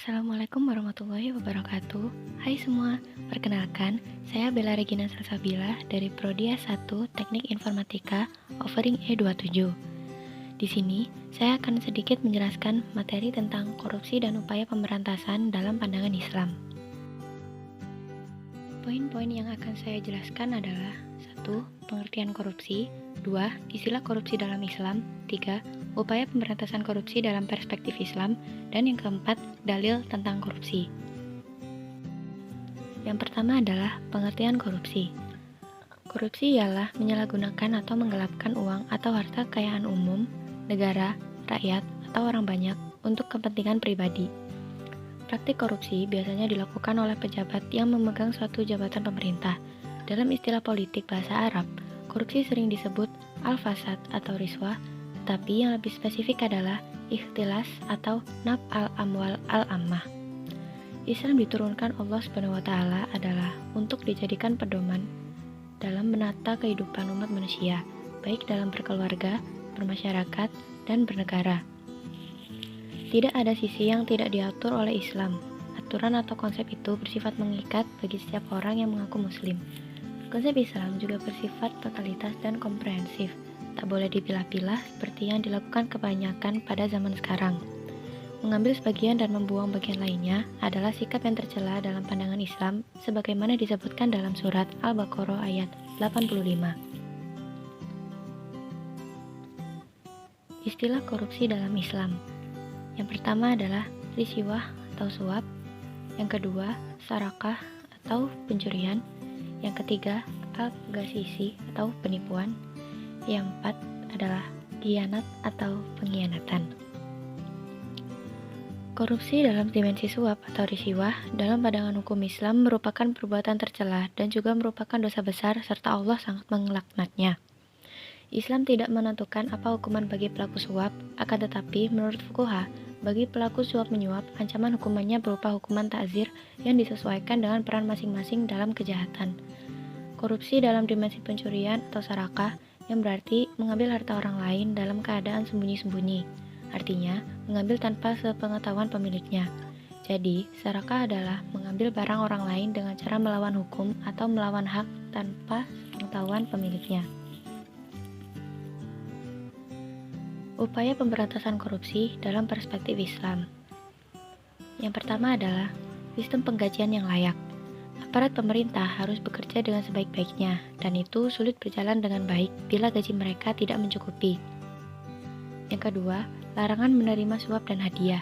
Assalamualaikum warahmatullahi wabarakatuh. Hai semua, perkenalkan, saya Bella Regina Salsabila dari Prodi S1 Teknik Informatika Offering E27. Di sini, saya akan sedikit menjelaskan materi tentang korupsi dan upaya pemberantasan dalam pandangan Islam. Poin-poin yang akan saya jelaskan adalah 1. Pengertian korupsi, 2. Istilah korupsi dalam Islam, 3. Upaya pemberantasan korupsi dalam perspektif Islam, dan yang keempat, dalil tentang korupsi. Yang pertama adalah pengertian korupsi. Korupsi ialah menyalahgunakan atau menggelapkan uang atau harta kekayaan umum, negara, rakyat, atau orang banyak untuk kepentingan pribadi. Praktik korupsi biasanya dilakukan oleh pejabat yang memegang suatu jabatan pemerintah. Dalam istilah politik bahasa Arab, korupsi sering disebut al-fasad atau riswah, tetapi yang lebih spesifik adalah ikhtilas atau nab al-amwal al-ammah. Islam diturunkan Allah SWT adalah untuk dijadikan pedoman dalam menata kehidupan umat manusia, baik dalam berkeluarga, bermasyarakat, dan bernegara. Tidak ada sisi yang tidak diatur oleh Islam. Aturan atau konsep itu bersifat mengikat bagi setiap orang yang mengaku Muslim. Konsep Islam juga bersifat totalitas dan komprehensif. Tak boleh dipilah-pilah seperti yang dilakukan kebanyakan pada zaman sekarang. Mengambil sebagian dan membuang bagian lainnya adalah sikap yang tercela dalam pandangan Islam sebagaimana disebutkan dalam surat Al-Baqarah ayat 85. Istilah korupsi dalam Islam. Yang pertama adalah riswah atau suap, yang kedua sarakah atau pencurian, yang ketiga al-ghasisi atau penipuan, yang keempat adalah khianat atau pengkhianatan. Korupsi dalam dimensi suap atau riswah dalam pandangan hukum Islam merupakan perbuatan tercela dan juga merupakan dosa besar serta Allah sangat melaknatnya. Islam tidak menentukan apa hukuman bagi pelaku suap, akan tetapi menurut fuqaha, bagi pelaku suap menyuap, ancaman hukumannya berupa hukuman ta'zir yang disesuaikan dengan peran masing-masing dalam kejahatan. Korupsi dalam dimensi pencurian atau sarakah yang berarti mengambil harta orang lain dalam keadaan sembunyi-sembunyi, artinya mengambil tanpa sepengetahuan pemiliknya. Jadi, sarakah adalah mengambil barang orang lain dengan cara melawan hukum atau melawan hak tanpa sepengetahuan pemiliknya. Upaya pemberantasan korupsi dalam perspektif Islam. Yang pertama adalah sistem penggajian yang layak. Aparat pemerintah harus bekerja dengan sebaik-baiknya, dan itu sulit berjalan dengan baik bila gaji mereka tidak mencukupi. Yang kedua, larangan menerima suap dan hadiah.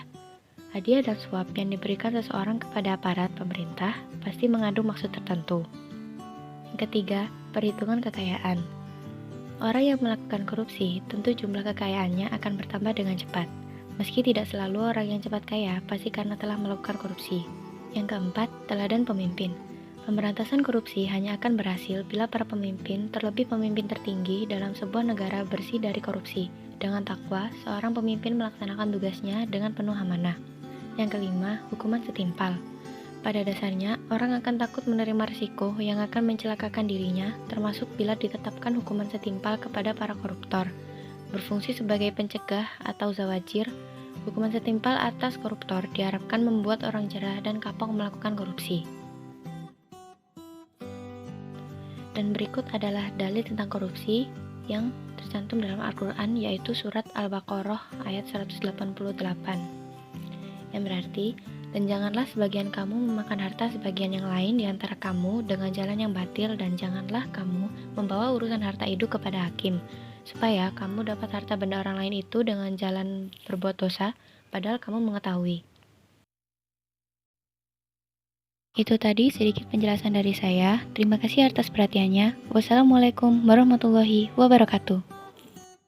Hadiah dan suap yang diberikan seseorang kepada aparat pemerintah pasti mengandung maksud tertentu. Yang ketiga, perhitungan kekayaan. Orang yang melakukan korupsi, tentu jumlah kekayaannya akan bertambah dengan cepat. Meski tidak selalu orang yang cepat kaya, pasti karena telah melakukan korupsi. Yang keempat, teladan pemimpin. Pemberantasan korupsi hanya akan berhasil bila para pemimpin, terlebih pemimpin tertinggi dalam sebuah negara bersih dari korupsi. Dengan takwa, seorang pemimpin melaksanakan tugasnya dengan penuh amanah. Yang kelima, hukuman setimpal. Pada dasarnya, orang akan takut menerima risiko yang akan mencelakakan dirinya, termasuk bila ditetapkan hukuman setimpal kepada para koruptor. Berfungsi sebagai pencegah atau zawajir, hukuman setimpal atas koruptor diharapkan membuat orang jerah dan kapok melakukan korupsi. Dan berikut adalah dalil tentang korupsi yang tercantum dalam Al-Quran, yaitu surat Al-Baqarah ayat 188, yang berarti, dan janganlah sebagian kamu memakan harta sebagian yang lain di antara kamu dengan jalan yang batil, dan janganlah kamu membawa urusan harta itu kepada hakim, supaya kamu dapat harta benda orang lain itu dengan jalan berbuat dosa, padahal kamu mengetahui. Itu tadi sedikit penjelasan dari saya. Terima kasih atas perhatiannya. Wassalamualaikum warahmatullahi wabarakatuh.